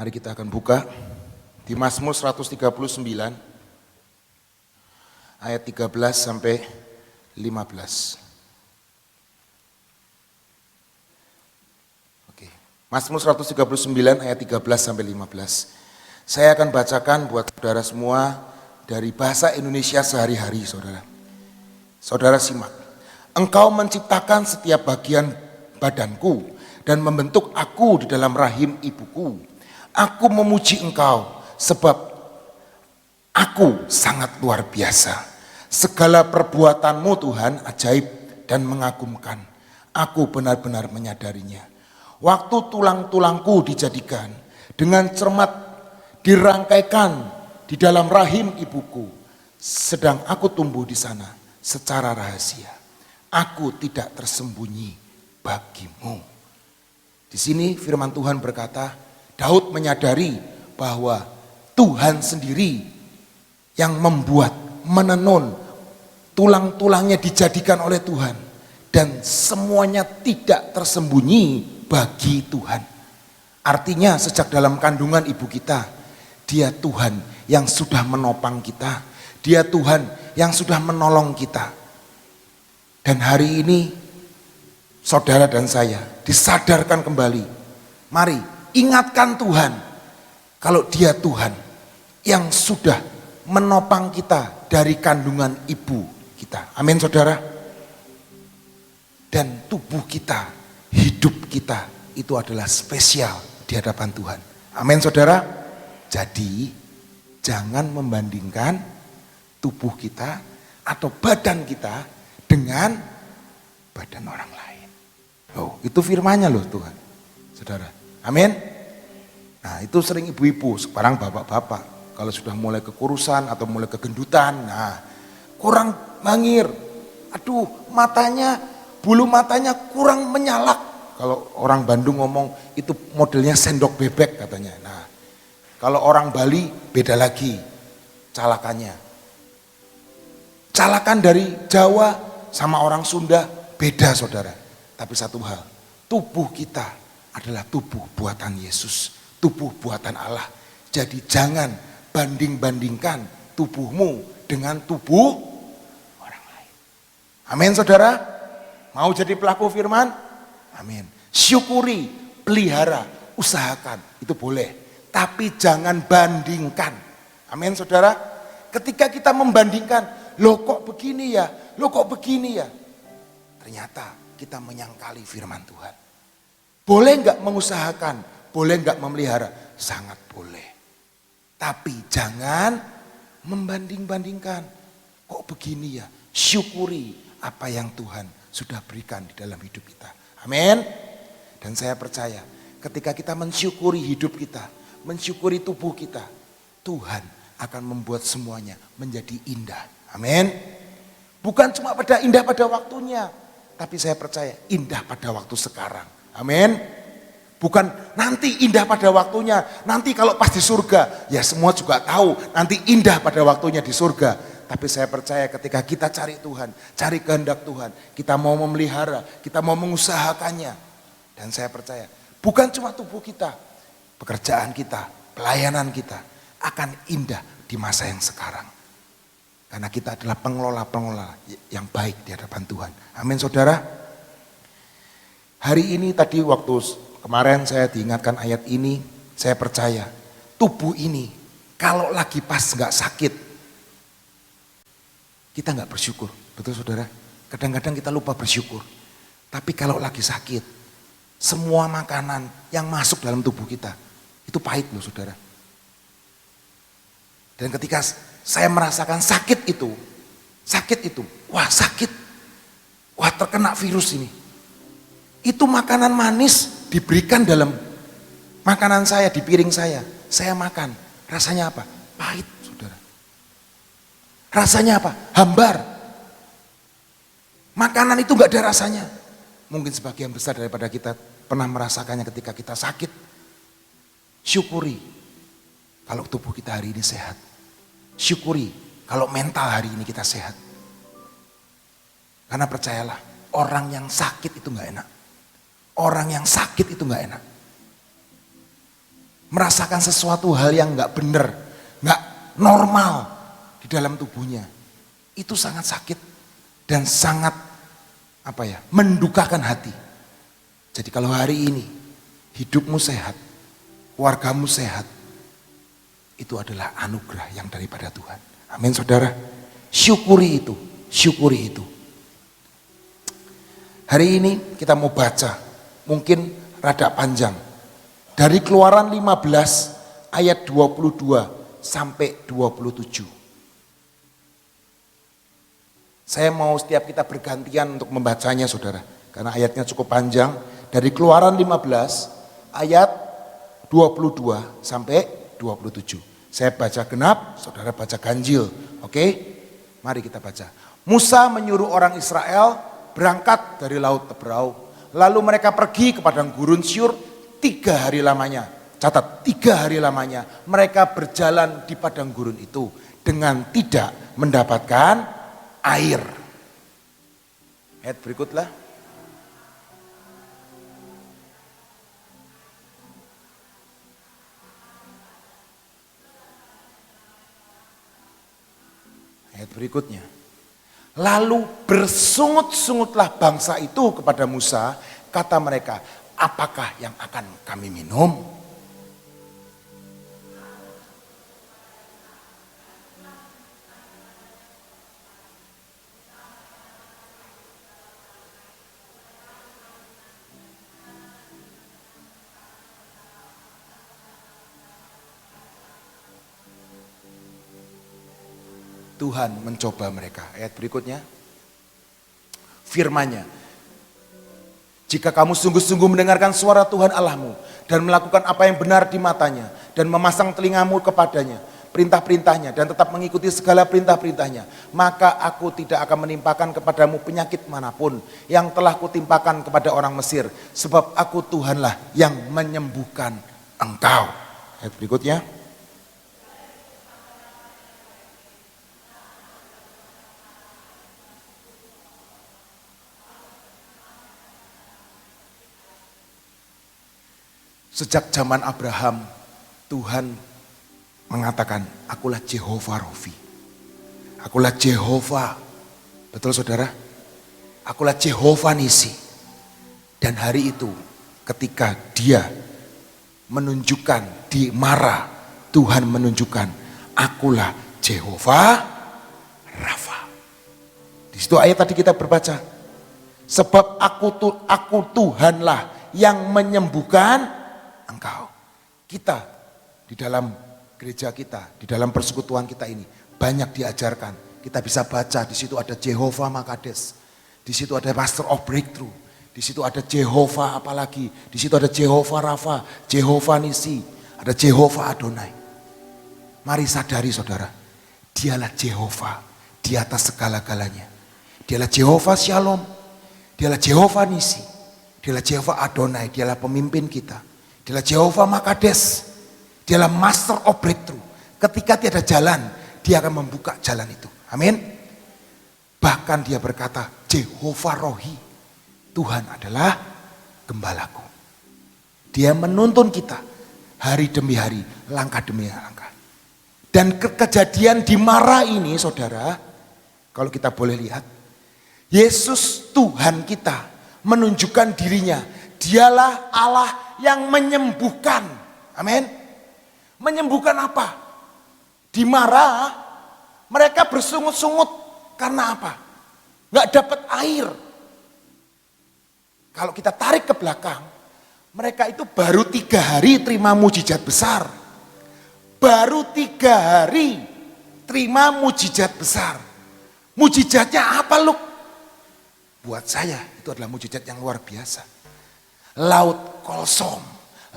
Mari kita akan buka di Mazmur 139 ayat 13 sampai 15. Oke. Mazmur 139 ayat 13 sampai 15. Saya akan bacakan buat saudara semua dari bahasa Indonesia sehari-hari, saudara. Saudara simak. Engkau menciptakan setiap bagian badanku dan membentuk aku di dalam rahim ibuku. Aku memuji engkau sebab aku sangat luar biasa. Segala perbuatanmu Tuhan ajaib dan mengagumkan. Aku benar-benar menyadarinya. Waktu tulang-tulangku dijadikan dengan cermat dirangkaikan di dalam rahim ibuku. Sedang aku tumbuh di sana secara rahasia. Aku tidak tersembunyi bagimu. Di sini firman Tuhan berkata, Daud menyadari bahwa Tuhan sendiri yang membuat, menenun, tulang-tulangnya dijadikan oleh Tuhan. Dan semuanya tidak tersembunyi bagi Tuhan. Artinya sejak dalam kandungan ibu kita, Dia Tuhan yang sudah menopang kita. Dia Tuhan yang sudah menolong kita. Dan hari ini saudara dan saya disadarkan kembali. Mari ingatkan Tuhan kalau Dia Tuhan yang sudah menopang kita dari kandungan ibu kita. Amin saudara. Dan tubuh kita, hidup kita itu adalah spesial di hadapan Tuhan. Amin saudara. Jadi jangan membandingkan tubuh kita atau badan kita dengan badan orang lain. Oh, itu firman-Nya loh Tuhan. Saudara. Amin. Nah itu sering ibu-ibu, sekarang bapak-bapak, kalau sudah mulai kekurusan atau mulai kegendutan, nah kurang mangir, aduh matanya, bulu matanya kurang menyalak. Kalau orang Bandung ngomong itu modelnya sendok bebek katanya. Nah kalau orang Bali beda lagi calakannya. Calakan dari Jawa sama orang Sunda beda saudara. Tapi satu hal, tubuh kita adalah tubuh buatan Yesus, tubuh buatan Allah. Jadi jangan banding-bandingkan tubuhmu dengan tubuh orang lain. Amin saudara. Mau jadi pelaku firman? Amin. Syukuri, pelihara, usahakan, itu boleh. Tapi jangan bandingkan. Amin saudara. Ketika kita membandingkan, loh kok begini ya, loh kok begini ya. Ternyata kita menyangkali firman Tuhan. Boleh enggak mengusahakan, boleh enggak memelihara, sangat boleh. Tapi jangan membanding-bandingkan. Kok begini ya? Syukuri apa yang Tuhan sudah berikan di dalam hidup kita. Amin. Dan saya percaya ketika kita mensyukuri hidup kita, mensyukuri tubuh kita, Tuhan akan membuat semuanya menjadi indah. Amin. Bukan cuma indah pada waktunya, tapi saya percaya indah pada waktu sekarang. Amin. Bukan nanti indah pada waktunya, nanti kalau pas di surga, ya semua juga tahu nanti indah pada waktunya di surga. Tapi saya percaya ketika kita cari Tuhan, cari kehendak Tuhan, kita mau memelihara, kita mau mengusahakannya. Dan saya percaya bukan cuma tubuh kita, pekerjaan kita, pelayanan kita akan indah di masa yang sekarang. Karena kita adalah pengelola-pengelola yang baik di hadapan Tuhan. Amin saudara. Hari ini tadi waktu kemarin saya diingatkan ayat ini, saya percaya tubuh ini kalau lagi pas nggak sakit, kita nggak bersyukur, betul saudara? Kadang-kadang kita lupa bersyukur. Tapi kalau lagi sakit, semua makanan yang masuk dalam tubuh kita itu pahit loh saudara. Dan ketika saya merasakan sakit itu, wah sakit, wah terkena virus ini. Itu makanan manis diberikan dalam makanan saya, di piring saya makan. Rasanya apa? Pahit saudara. Rasanya apa? Hambar. Makanan itu gak ada rasanya. Mungkin sebagian besar daripada kita pernah merasakannya ketika kita sakit. Syukuri kalau tubuh kita hari ini sehat. Syukuri kalau mental hari ini kita sehat. Karena percayalah, orang yang sakit itu gak enak. Orang yang sakit itu gak enak. merasakan sesuatu hal yang nggak benar, nggak normal di dalam tubuhnya. Itu sangat sakit dan sangat mendukakan hati. Jadi kalau hari ini hidupmu sehat, keluargamu sehat, itu adalah anugerah yang daripada Tuhan. Amin saudara. Syukuri itu, syukuri itu. Hari ini kita mau baca, mungkin rada panjang. Dari Keluaran 15 ayat 22 sampai 27. Saya mau setiap kita bergantian untuk membacanya saudara. Karena ayatnya cukup panjang. Dari Keluaran 15 ayat 22 sampai 27. Saya baca genap, saudara baca ganjil. Oke? Mari kita baca. Musa menyuruh orang Israel berangkat dari Laut Tebrau. Lalu mereka pergi ke padang gurun Syur 3 hari lamanya. Catat, 3 hari lamanya mereka berjalan di padang gurun itu dengan tidak mendapatkan air. Ayat berikutlah. Ayat berikutnya. Lalu bersungut-sungutlah bangsa itu kepada Musa, kata mereka, apakah yang akan kami minum? Tuhan mencoba mereka. Ayat berikutnya. Firman-Nya. Jika kamu sungguh-sungguh mendengarkan suara Tuhan Allahmu dan melakukan apa yang benar di matanya dan memasang telingamu kepadanya, perintah-perintahnya dan tetap mengikuti segala perintah-perintahnya, maka aku tidak akan menimpakan kepadamu penyakit manapun yang telah kutimpakan kepada orang Mesir, sebab aku Tuhanlah yang menyembuhkan engkau. Ayat berikutnya. Sejak zaman Abraham, Tuhan mengatakan, akulah Jehovah Rofi. Akulah Jehovah. Betul saudara? Akulah Jehovah Nisi. Dan hari itu ketika dia menunjukkan di Mara, Tuhan menunjukkan, akulah Jehovah Rafa. Di situ ayat tadi kita berbaca. Sebab aku Tuhanlah yang menyembuhkan engkau. Kita di dalam gereja kita, di dalam persekutuan kita ini banyak diajarkan. Kita bisa baca di situ ada Jehovah Makades, di situ ada Master of Breakthrough, di situ ada Jehovah apalagi, di situ ada Jehovah Rafa, Jehovah Nisi, ada Jehovah Adonai. Mari sadari saudara, dialah Jehovah di atas segala-galanya. Dialah Jehovah Shalom, dialah Jehovah Nisi, dialah Jehovah Adonai, dialah pemimpin kita. Dialah Jehovah Makades, dialah Master of Breakthrough. Ketika tiada jalan, dia akan membuka jalan itu. Amin. Bahkan dia berkata, Jehovah Rohi, Tuhan adalah gembalaku. Dia menuntun kita hari demi hari, langkah demi langkah. Dan kejadian di Mara ini saudara, kalau kita boleh lihat, Yesus Tuhan kita menunjukkan dirinya, dialah Allah yang menyembuhkan. Amin. Menyembuhkan apa? Di Mara mereka bersungut-sungut karena apa? Gak dapat air. Kalau kita tarik ke belakang, mereka itu baru 3 hari terima mujizat besar. Baru 3 hari terima mujizat besar. Mujizatnya apa lu? Buat saya itu adalah mujizat yang luar biasa. Laut Kolsom,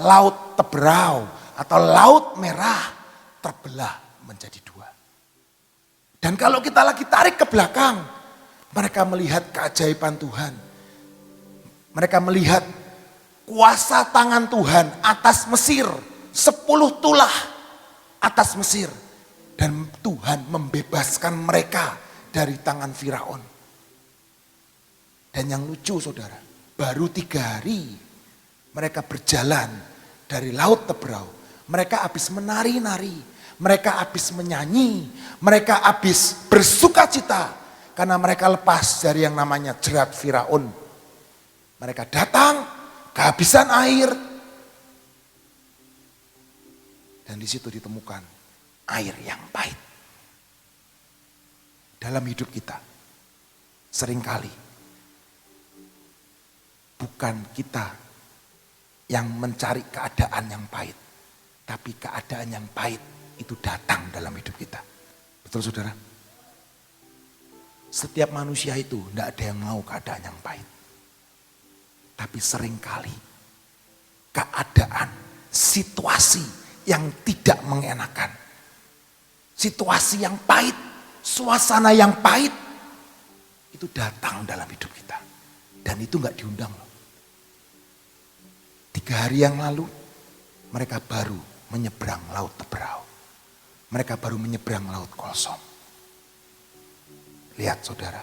Laut Tebrau atau Laut Merah terbelah menjadi 2. Dan kalau kita lagi tarik ke belakang, mereka melihat keajaiban Tuhan. Mereka melihat kuasa tangan Tuhan atas Mesir, 10 tulah atas Mesir. Dan Tuhan membebaskan mereka dari tangan Firaun. Dan yang lucu saudara, baru 3 hari mereka berjalan dari Laut Tebrau Mereka habis menari-nari, mereka habis menyanyi, mereka habis bersuka cita. Karena mereka lepas dari yang namanya jerat Firaun. Mereka datang, kehabisan air. Dan di situ ditemukan air yang pahit. Dalam hidup kita, seringkali bukan kita yang mencari keadaan yang pahit, tapi keadaan yang pahit itu datang dalam hidup kita. Betul saudara? Setiap manusia itu tidak ada yang mau keadaan yang pahit. Tapi seringkali keadaan, situasi yang tidak mengenakan, situasi yang pahit, suasana yang pahit, itu datang dalam hidup kita. Dan itu gak diundang loh. 3 hari yang lalu, mereka baru menyeberang Laut Teberau. Mereka baru menyeberang Laut Kolsom. Lihat saudara,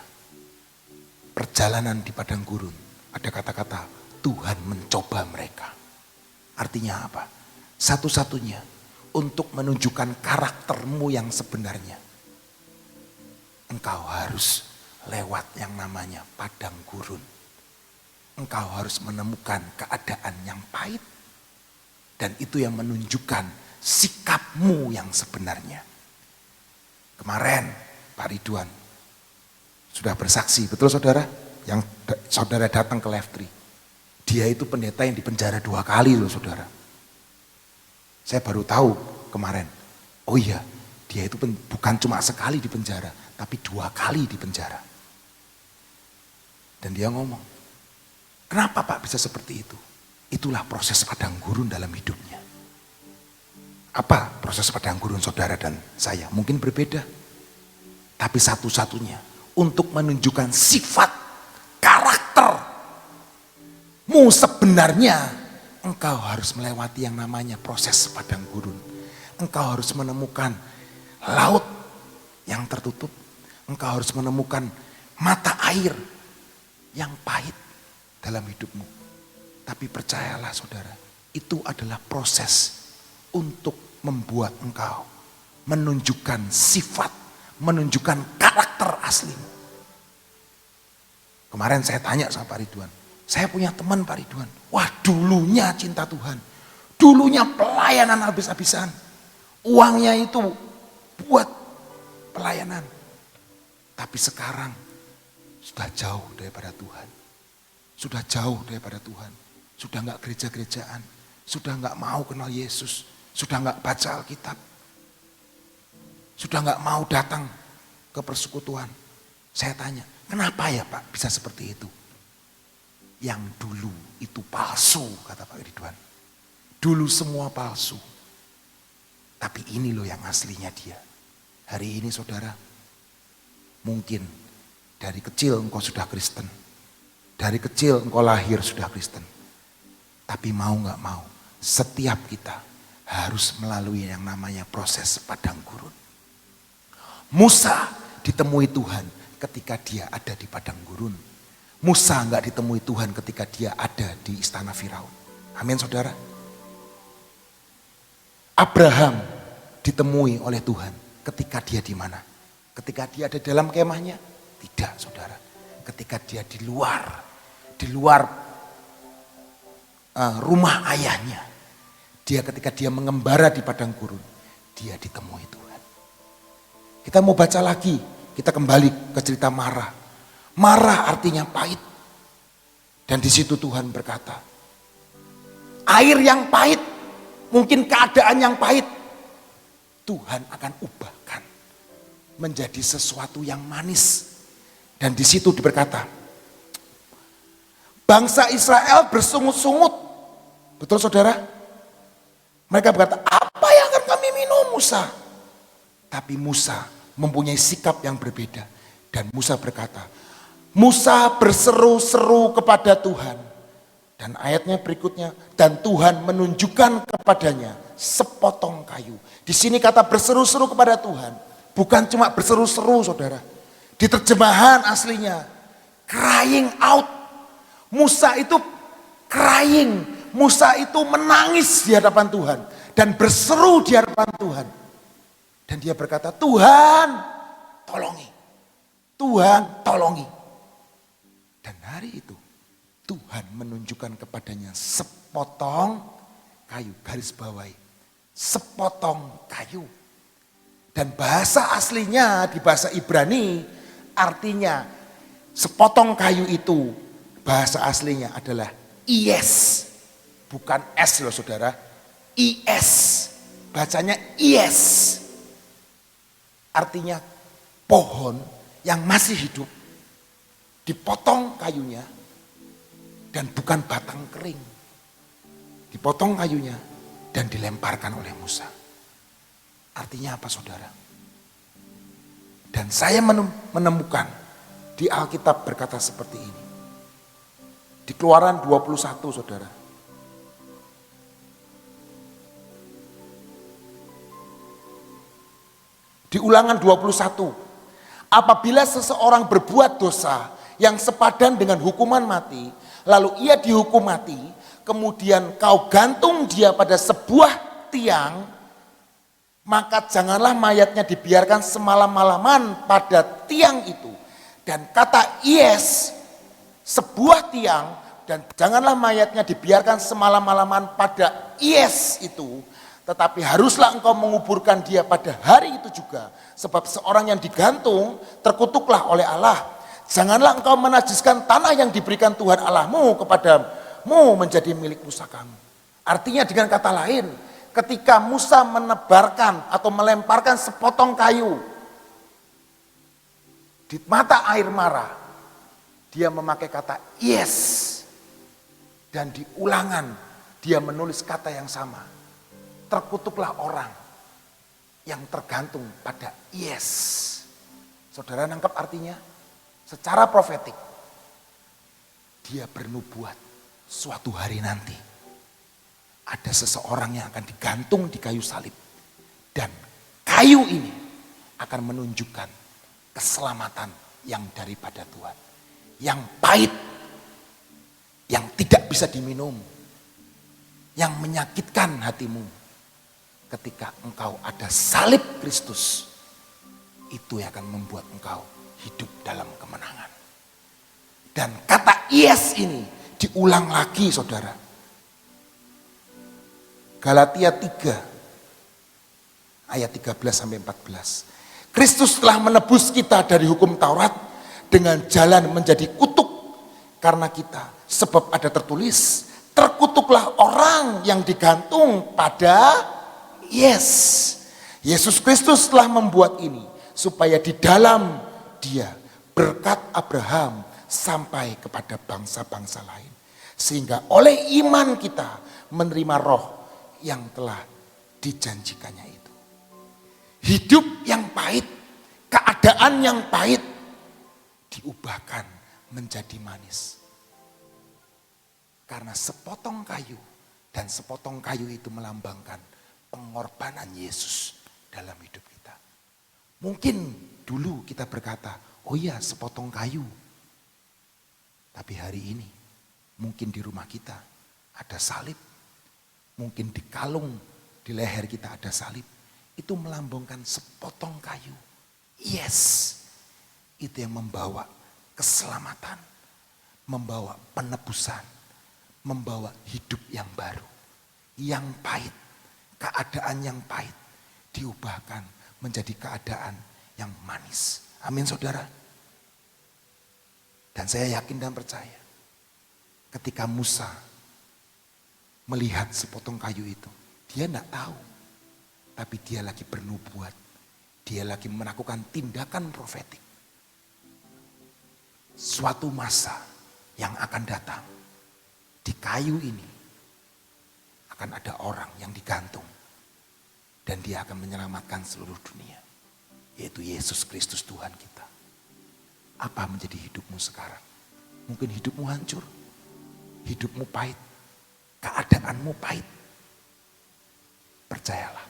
perjalanan di padang gurun, ada kata-kata Tuhan mencoba mereka. Artinya apa? Satu-satunya untuk menunjukkan karaktermu yang sebenarnya. Engkau harus lewat yang namanya padang gurun. Engkau harus menemukan keadaan yang pahit. Dan itu yang menunjukkan sikapmu yang sebenarnya. Kemarin Pak Ridwan sudah bersaksi, betul saudara? Yang saudara datang ke Life Tree. Dia itu pendeta yang dipenjara 2 kali loh saudara. Saya baru tahu kemarin. Oh iya, dia itu bukan cuma sekali di penjara, tapi 2 kali di penjara. Dan dia ngomong, kenapa Pak bisa seperti itu? Itulah proses padang gurun dalam hidupnya. Apa proses padang gurun saudara dan saya? Mungkin berbeda. Tapi satu-satunya untuk menunjukkan sifat karaktermu sebenarnya. Engkau harus melewati yang namanya proses padang gurun. Engkau harus menemukan laut yang tertutup. Engkau harus menemukan mata air yang pahit dalam hidupmu. Tapi percayalah saudara, itu adalah proses untuk membuat engkau menunjukkan sifat, menunjukkan karakter aslimu. Kemarin saya tanya sama Pak Ridwan, saya punya teman Pak Ridwan, wah dulunya cinta Tuhan, dulunya pelayanan habis-habisan, uangnya itu buat pelayanan. Tapi sekarang sudah jauh daripada Tuhan, sudah jauh daripada Tuhan, sudah gak gereja-gerejaan, sudah gak mau kenal Yesus, sudah gak baca Alkitab, sudah gak mau datang ke persekutuan. Saya tanya, kenapa ya Pak bisa seperti itu? Yang dulu itu palsu, kata Pak Ridwan. Dulu semua palsu. Tapi ini loh yang aslinya dia. Hari ini saudara, mungkin dari kecil engkau sudah Kristen. Dari kecil engkau lahir sudah Kristen. Tapi mau gak mau, setiap kita harus melalui yang namanya proses padang gurun. Musa ditemui Tuhan ketika dia ada di padang gurun. Musa enggak ditemui Tuhan ketika dia ada di istana Firaun. Amin saudara. Abraham ditemui oleh Tuhan ketika dia di mana? Ketika dia ada dalam kemahnya? Tidak saudara. Ketika dia di luar rumah ayahnya. Ketika dia mengembara di padang gurun, dia ditemui Tuhan. Kita mau baca lagi, kita kembali ke cerita Marah. Marah artinya pahit. Dan di situ Tuhan berkata, air yang pahit, mungkin keadaan yang pahit, Tuhan akan ubahkan menjadi sesuatu yang manis. Dan di situ berkata, bangsa Israel bersungut-sungut. Betul saudara? Mereka berkata, apa yang akan kami minum Musa? Tapi Musa mempunyai sikap yang berbeda. Dan Musa berkata, Musa berseru-seru kepada Tuhan. Dan ayatnya berikutnya, dan Tuhan menunjukkan kepadanya sepotong kayu. Di sini kata berseru-seru kepada Tuhan, bukan cuma berseru-seru saudara. Di terjemahan aslinya, crying out. Musa itu crying, Musa itu menangis di hadapan Tuhan. dan berseru di hadapan Tuhan. Dan dia berkata, Tuhan tolongi, Tuhan tolongi. Dan hari itu Tuhan menunjukkan kepadanya sepotong kayu, garis bawahi, sepotong kayu. Dan bahasa aslinya di bahasa Ibrani artinya sepotong kayu itu bahasa aslinya adalah ies. Bukan S loh saudara, ies. Bacanya ies. Artinya pohon yang masih hidup, dipotong kayunya dan bukan batang kering. Dipotong kayunya dan dilemparkan oleh Musa. Artinya apa saudara? Dan saya menemukan di Alkitab berkata seperti ini. Di Keluaran 21 saudara. Di Ulangan 21, apabila seseorang berbuat dosa yang sepadan dengan hukuman mati, lalu ia dihukum mati, kemudian kau gantung dia pada sebuah tiang, maka janganlah mayatnya dibiarkan semalam-malaman pada tiang itu. Dan kata ies, sebuah tiang, dan janganlah mayatnya dibiarkan semalam-malaman pada ies itu. Tetapi haruslah engkau menguburkan dia pada hari itu juga. Sebab seorang yang digantung terkutuklah oleh Allah. Janganlah engkau menajiskan tanah yang diberikan Tuhan Allahmu kepadamu menjadi milik pusakamu. Artinya dengan kata lain, ketika Musa menebarkan atau melemparkan sepotong kayu di mata air Mara, dia memakai kata yes. Dan di Ulangan dia menulis kata yang sama. Terkutuklah orang yang tergantung pada yes. Saudara nangkep artinya? Secara profetik, dia bernubuat suatu hari nanti ada seseorang yang akan digantung di kayu salib. Dan kayu ini akan menunjukkan keselamatan yang daripada Tuhan. Yang pahit, yang tidak bisa diminum, yang menyakitkan hatimu. Ketika engkau ada salib Kristus, itu yang akan membuat engkau hidup dalam kemenangan. Dan kata yes ini diulang lagi saudara. Galatia 3 ayat 13-14. Kristus telah menebus kita dari hukum Taurat dengan jalan menjadi kutuk karena kita. Sebab ada tertulis, terkutuklah orang yang digantung pada yes. Yesus Kristus telah membuat ini supaya di dalam dia berkat Abraham sampai kepada bangsa-bangsa lain. Sehingga oleh iman kita menerima roh yang telah dijanjikannya itu. Hidup yang pahit, keadaan yang pahit diubahkan menjadi manis. Karena sepotong kayu, dan sepotong kayu itu melambangkan pengorbanan Yesus dalam hidup kita. Mungkin dulu kita berkata, oh iya sepotong kayu. Tapi hari ini mungkin di rumah kita ada salib. Mungkin di kalung di leher kita ada salib. Itu melambangkan sepotong kayu. Yes. Itu yang membawa keselamatan. Membawa penebusan. Membawa hidup yang baru. Yang pahit. Keadaan yang pahit diubahkan menjadi keadaan yang manis. Amin saudara. Dan saya yakin dan percaya ketika Musa melihat sepotong kayu itu, dia tidak tahu. Tapi dia lagi bernubuat. Dia lagi melakukan tindakan profetik. Suatu masa yang akan datang di kayu ini akan ada orang yang digantung. Dan dia akan menyelamatkan seluruh dunia. Yaitu Yesus Kristus Tuhan kita. Apa menjadi hidupmu sekarang? Mungkin hidupmu hancur. Hidupmu pahit. Keadaanmu pahit. Percayalah.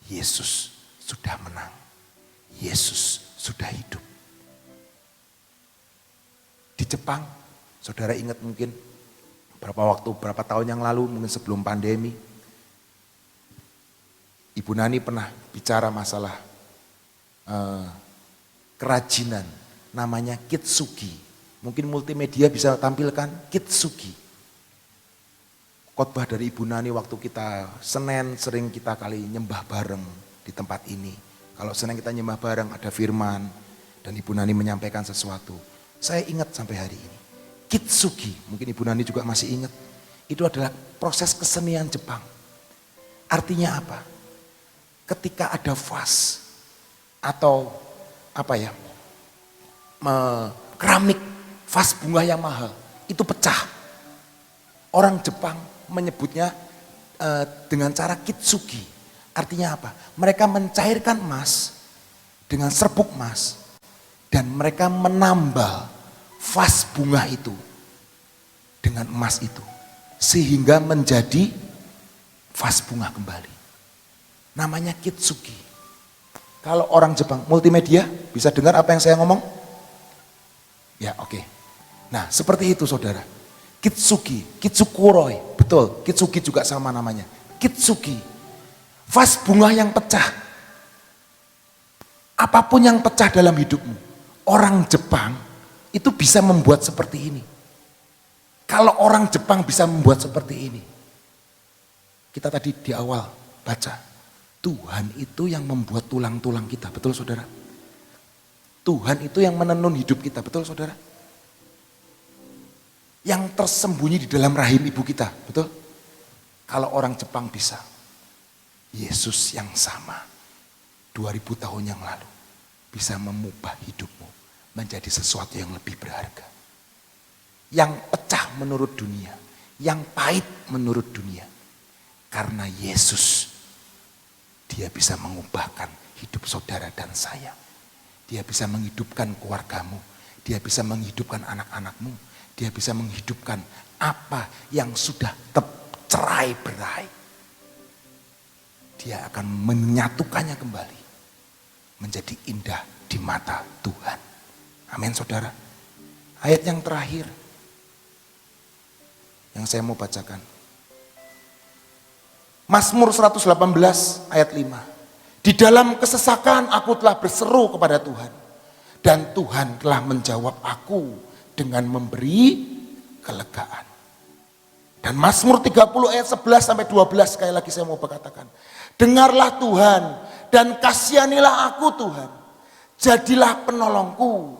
Yesus sudah menang. Yesus sudah hidup. Di Jepang, saudara ingat mungkin berapa tahun yang lalu, mungkin sebelum pandemi, Ibu Nani pernah bicara masalah kerajinan, namanya kitsugi. Mungkin multimedia bisa tampilkan kitsugi. Khotbah dari Ibu Nani waktu kita Senin sering kita kali nyembah bareng di tempat ini. Kalau Senin kita nyembah bareng ada firman dan Ibu Nani menyampaikan sesuatu. Saya ingat sampai hari ini. Kitsugi, mungkin Ibu Nani juga masih ingat. Itu adalah proses kesenian Jepang. Artinya apa? Ketika ada vas atau keramik vas bunga yang mahal itu pecah. Orang Jepang menyebutnya dengan cara kitsugi. Artinya apa? Mereka mencairkan emas dengan serbuk emas dan mereka menambal vas bunga itu dengan emas itu sehingga menjadi vas bunga kembali. Namanya kitsugi. Kalau orang Jepang multimedia bisa dengar apa yang saya ngomong? Ya, oke. Nah, seperti itu saudara. Kitsugi, kitsukuroi, betul. Kitsugi juga sama namanya. Kitsugi, vas bunga yang pecah. Apapun yang pecah dalam hidupmu, orang Jepang itu bisa membuat seperti ini. Kalau orang Jepang bisa membuat seperti ini, kita tadi di awal baca, Tuhan itu yang membuat tulang-tulang kita, betul saudara? Tuhan itu yang menenun hidup kita, betul saudara? Yang tersembunyi di dalam rahim ibu kita, betul? Kalau orang Jepang bisa, Yesus yang sama 2000 tahun yang lalu bisa mengubah hidupmu menjadi sesuatu yang lebih berharga. Yang pecah menurut dunia, yang pahit menurut dunia. Karena Yesus, Dia bisa mengubahkan hidup saudara dan saya. Dia bisa menghidupkan keluargamu. Dia bisa menghidupkan anak-anakmu. Dia bisa menghidupkan apa yang sudah tercerai berai. Dia akan menyatukannya kembali. Menjadi indah di mata Tuhan. Amin saudara. Ayat yang terakhir yang saya mau bacakan. Mazmur 118 ayat 5. Di dalam kesesakan aku telah berseru kepada Tuhan. Dan Tuhan telah menjawab aku dengan memberi kelegaan. Dan Mazmur 30 ayat 11 sampai 12 sekali lagi saya mau berkatakan. Dengarlah Tuhan dan kasihanilah aku Tuhan. Jadilah penolongku.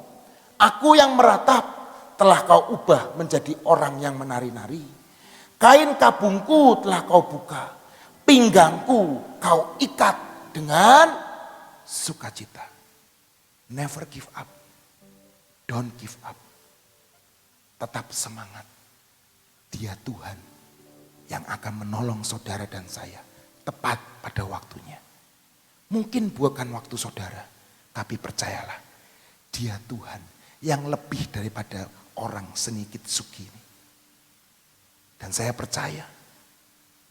Aku yang meratap telah kau ubah menjadi orang yang menari-nari. Kain kabungku telah kau buka. Pinggangku kau ikat dengan sukacita. Never give up. Don't give up. Tetap semangat. Dia Tuhan yang akan menolong saudara dan saya tepat pada waktunya. Mungkin bukan waktu saudara, tapi percayalah, Dia Tuhan yang lebih daripada orang seni kitsugi ini. Dan saya percaya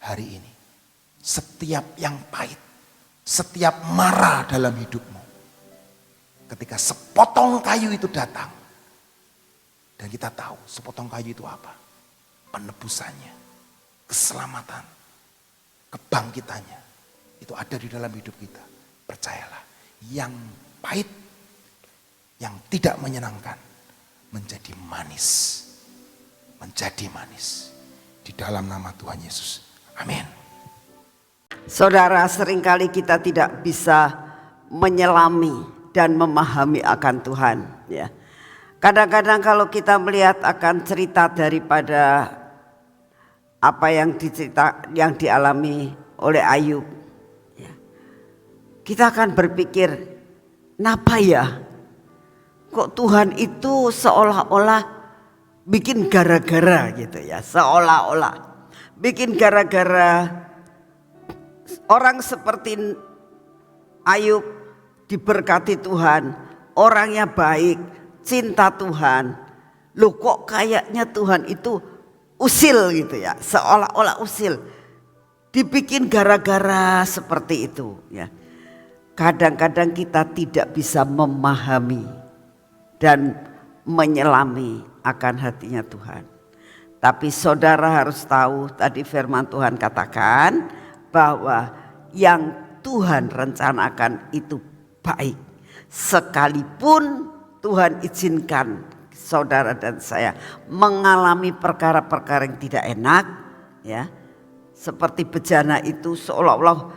hari ini setiap yang pahit, setiap marah dalam hidupmu, ketika sepotong kayu itu datang, dan kita tahu sepotong kayu itu apa? Penebusannya, keselamatan, kebangkitannya, itu ada di dalam hidup kita. Percayalah, yang pahit, yang tidak menyenangkan, menjadi manis. Menjadi manis. Di dalam nama Tuhan Yesus. Amin. Saudara, seringkali kita tidak bisa menyelami dan memahami akan Tuhan. Ya. Kadang-kadang kalau kita melihat akan cerita daripada apa yang dialami oleh Ayub, ya, kita akan berpikir, kenapa ya? Kok Tuhan itu seolah-olah bikin gara-gara gitu ya, seolah-olah bikin gara-gara. Orang seperti Ayub diberkati Tuhan, orangnya baik, cinta Tuhan. Loh kok kayaknya Tuhan itu usil gitu ya, seolah-olah usil. Dibikin gara-gara seperti itu ya. Kadang-kadang kita tidak bisa memahami dan menyelami akan hatinya Tuhan. Tapi saudara harus tahu, tadi firman Tuhan katakan bahwa yang Tuhan rencanakan itu baik. Sekalipun Tuhan izinkan saudara dan saya mengalami perkara-perkara yang tidak enak, ya, seperti bejana itu seolah-olah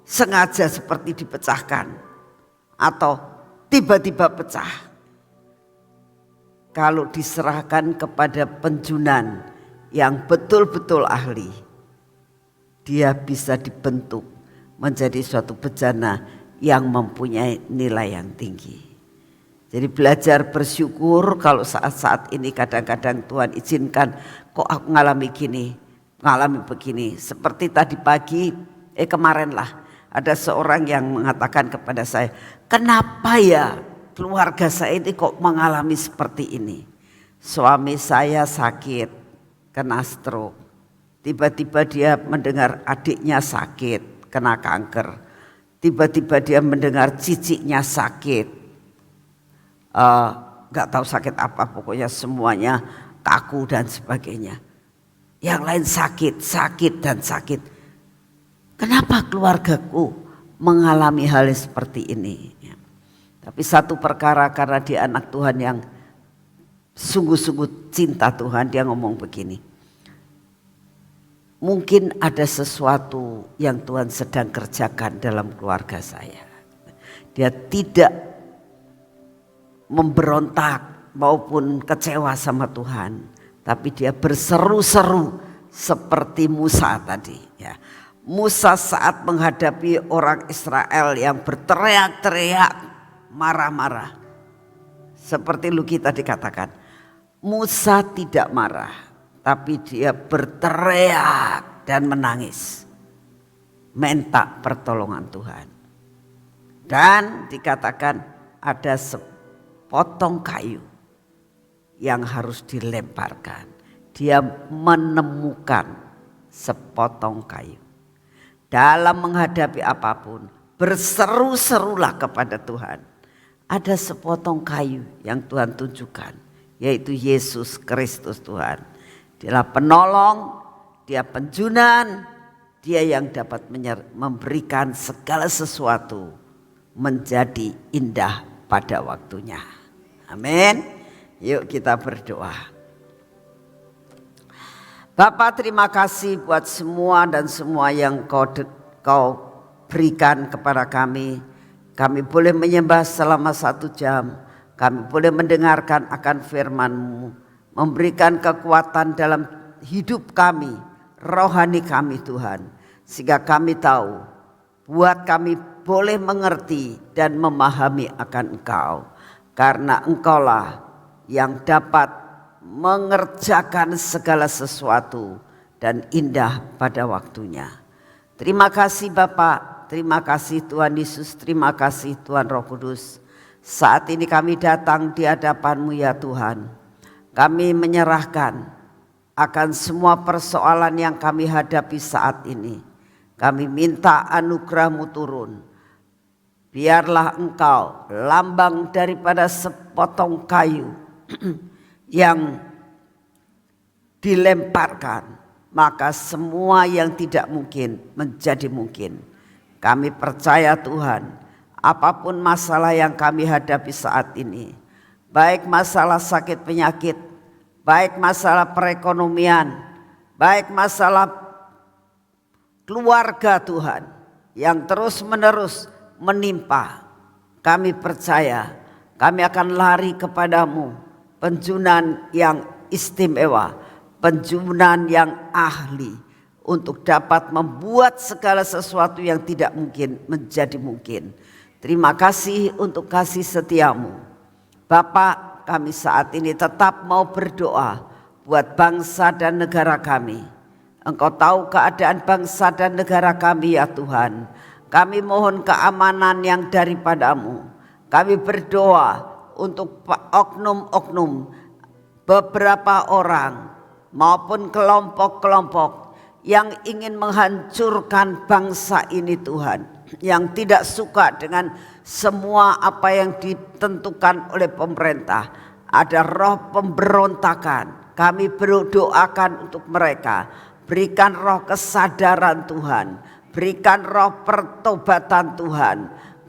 sengaja seperti dipecahkan atau tiba-tiba pecah. Kalau diserahkan kepada penjunan yang betul-betul ahli, dia bisa dibentuk menjadi suatu bejana yang mempunyai nilai yang tinggi. Jadi belajar bersyukur kalau saat-saat ini kadang-kadang Tuhan izinkan kok aku ngalami begini. Seperti tadi pagi, kemarin lah ada seorang yang mengatakan kepada saya, kenapa ya keluarga saya ini kok mengalami seperti ini. Suami saya sakit, kena stroke. Tiba-tiba dia mendengar adiknya sakit, kena kanker. Tiba-tiba dia mendengar ciciknya sakit. Gak tahu sakit apa, pokoknya semuanya kaku dan sebagainya. Yang lain sakit dan sakit. Kenapa keluargaku mengalami hal seperti ini? Tapi satu perkara, karena dia anak Tuhan yang sungguh-sungguh cinta Tuhan, dia ngomong begini. Mungkin ada sesuatu yang Tuhan sedang kerjakan dalam keluarga saya. Dia tidak memberontak maupun kecewa sama Tuhan, tapi dia berseru-seru seperti Musa tadi, ya. Musa saat menghadapi orang Israel yang berteriak-teriak, marah-marah. Seperti Luki tadi katakan, Musa tidak marah, tapi dia berteriak dan menangis, minta pertolongan Tuhan. Dan dikatakan ada sepotong kayu yang harus dilemparkan. Dia menemukan sepotong kayu. Dalam menghadapi apapun, berseru-serulah kepada Tuhan. Ada sepotong kayu yang Tuhan tunjukkan, yaitu Yesus Kristus Tuhan. Dialah penolong, dia penjunan, dia yang dapat memberikan segala sesuatu menjadi indah pada waktunya. Amin. Yuk kita berdoa. Bapa, terima kasih buat semua dan semua yang kau berikan kepada kami. Kami boleh menyembah selama 1 jam. Kami boleh mendengarkan akan firman-Mu. Memberikan kekuatan dalam hidup kami, rohani kami Tuhan. Sehingga kami tahu, buat kami boleh mengerti dan memahami akan Engkau. Karena Engkaulah yang dapat mengerjakan segala sesuatu dan indah pada waktunya. Terima kasih Bapak, terima kasih Tuhan Yesus, terima kasih Tuhan Roh Kudus. Saat ini kami datang di hadapan-Mu ya Tuhan. Kami menyerahkan akan semua persoalan yang kami hadapi saat ini. Kami minta anugerah-Mu turun. Biarlah Engkau lambang daripada sepotong kayu yang dilemparkan, maka semua yang tidak mungkin menjadi mungkin. Kami percaya Tuhan, apapun masalah yang kami hadapi saat ini, baik masalah sakit penyakit, baik masalah perekonomian, baik masalah keluarga Tuhan yang terus menerus menimpa, kami percaya kami akan lari kepadamu, penjunan yang istimewa, penjunan yang ahli, untuk dapat membuat segala sesuatu yang tidak mungkin menjadi mungkin. Terima kasih untuk kasih setiamu. Bapak, kami saat ini tetap mau berdoa buat bangsa dan negara kami. Engkau tahu keadaan bangsa dan negara kami ya Tuhan. Kami mohon keamanan yang daripadamu. Kami berdoa untuk oknum-oknum, beberapa orang maupun kelompok-kelompok yang ingin menghancurkan bangsa ini Tuhan, yang tidak suka dengan semua apa yang ditentukan oleh pemerintah. Ada roh pemberontakan, kami berdoakan untuk mereka. Berikan roh kesadaran Tuhan, Berikan roh pertobatan Tuhan.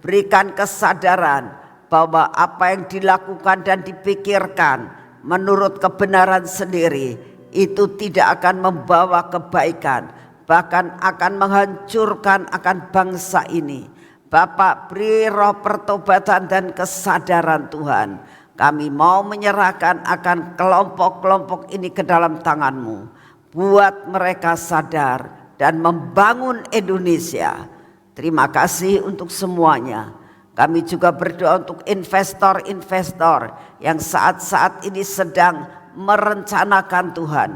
Berikan kesadaran bahwa apa yang dilakukan dan dipikirkan menurut kebenaran sendiri itu tidak akan membawa kebaikan, bahkan akan menghancurkan akan bangsa ini. Bapak, beri roh pertobatan dan kesadaran Tuhan. Kami mau menyerahkan akan kelompok-kelompok ini ke dalam tangan-Mu. Buat mereka sadar dan membangun Indonesia. Terima kasih untuk semuanya. Kami juga berdoa untuk investor-investor yang saat-saat ini sedang merencanakan Tuhan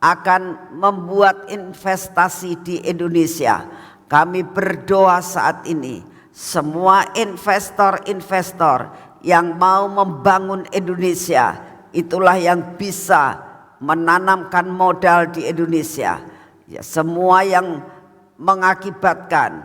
akan membuat investasi di Indonesia. Kami berdoa saat ini semua investor-investor yang mau membangun Indonesia, itulah yang bisa menanamkan modal di Indonesia. Ya, semua yang mengakibatkan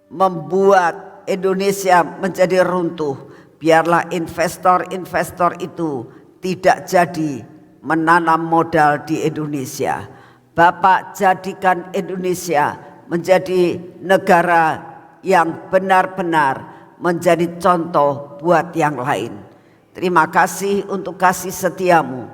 membuat Indonesia menjadi runtuh, biarlah investor-investor itu tidak jadi menanam modal di Indonesia. Bapak, jadikan Indonesia menjadi negara yang benar-benar menjadi contoh buat yang lain. Terima kasih untuk kasih setiamu.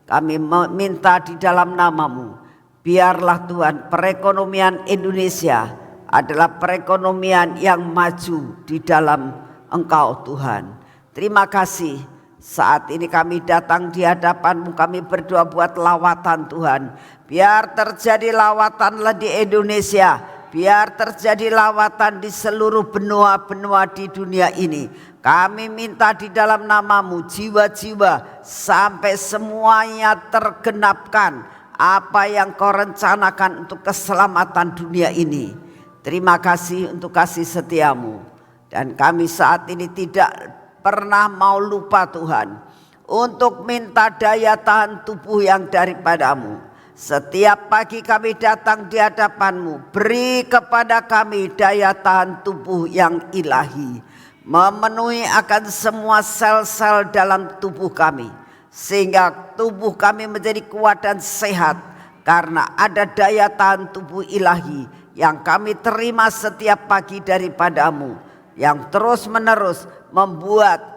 Kami meminta di dalam namamu, biarlah Tuhan perekonomian Indonesia adalah perekonomian yang maju di dalam Engkau Tuhan. Terima kasih. Saat ini kami datang di hadapan-Mu, kami berdoa buat lawatan Tuhan. Biar terjadi lawatan di Indonesia, biar terjadi lawatan di seluruh benua-benua di dunia ini. Kami minta di dalam namamu jiwa-jiwa sampai semuanya tergenapkan apa yang Kau rencanakan untuk keselamatan dunia ini. Terima kasih untuk kasih setiamu. Dan kami saat ini tidak pernah mau lupa Tuhan untuk minta daya tahan tubuh yang daripadamu. Setiap pagi kami datang di hadapan-Mu, beri kepada kami daya tahan tubuh yang ilahi, memenuhi akan semua sel-sel dalam tubuh kami, sehingga tubuh kami menjadi kuat dan sehat karena ada daya tahan tubuh ilahi yang kami terima setiap pagi daripadamu, yang terus menerus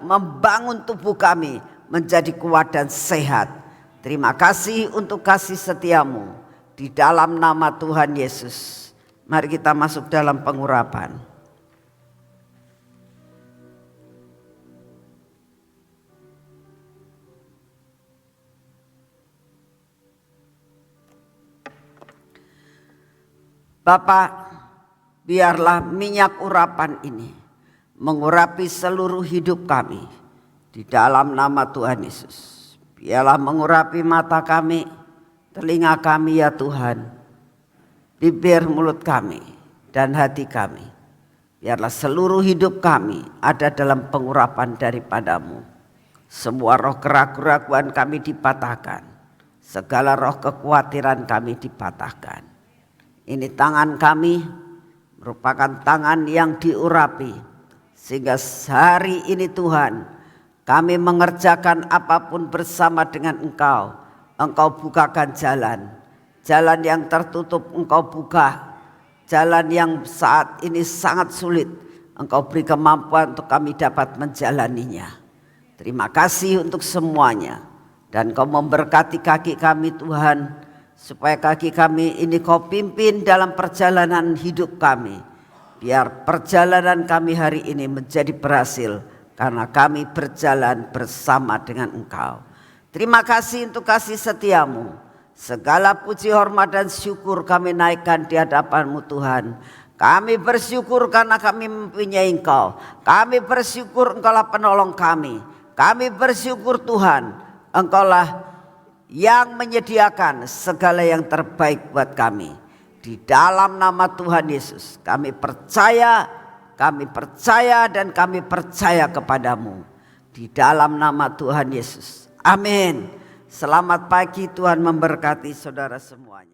membangun tubuh kami menjadi kuat dan sehat. Terima kasih untuk kasih setiamu. Di dalam nama Tuhan Yesus, mari kita masuk dalam pengurapan. Bapak, biarlah minyak urapan ini mengurapi seluruh hidup kami di dalam nama Tuhan Yesus. Biarlah mengurapi mata kami, telinga kami ya Tuhan, bibir mulut kami dan hati kami. Biarlah seluruh hidup kami ada dalam pengurapan daripada-Mu. Semua roh keraguan kami dipatahkan, segala roh kekhawatiran kami dipatahkan. Ini tangan kami merupakan tangan yang diurapi, sehingga hari ini Tuhan kami mengerjakan apapun bersama dengan Engkau. Engkau bukakan jalan yang tertutup Engkau buka, jalan yang saat ini sangat sulit Engkau beri kemampuan untuk kami dapat menjalaninya. Terima kasih untuk semuanya, dan Kau memberkati kaki kami Tuhan, supaya kaki kami ini Kau pimpin dalam perjalanan hidup kami. Biar perjalanan kami hari ini menjadi berhasil, karena kami berjalan bersama dengan Engkau. Terima kasih untuk kasih setiamu. Segala puji, hormat dan syukur kami naikkan di hadapan-Mu Tuhan. Kami bersyukur karena kami mempunyai Engkau. Kami bersyukur Engkaulah penolong kami. Kami bersyukur Tuhan, Engkaulah yang menyediakan segala yang terbaik buat kami. Di dalam nama Tuhan Yesus kami percaya dan kami percaya kepadamu. Di dalam nama Tuhan Yesus. Amin. Selamat pagi, Tuhan memberkati saudara semuanya.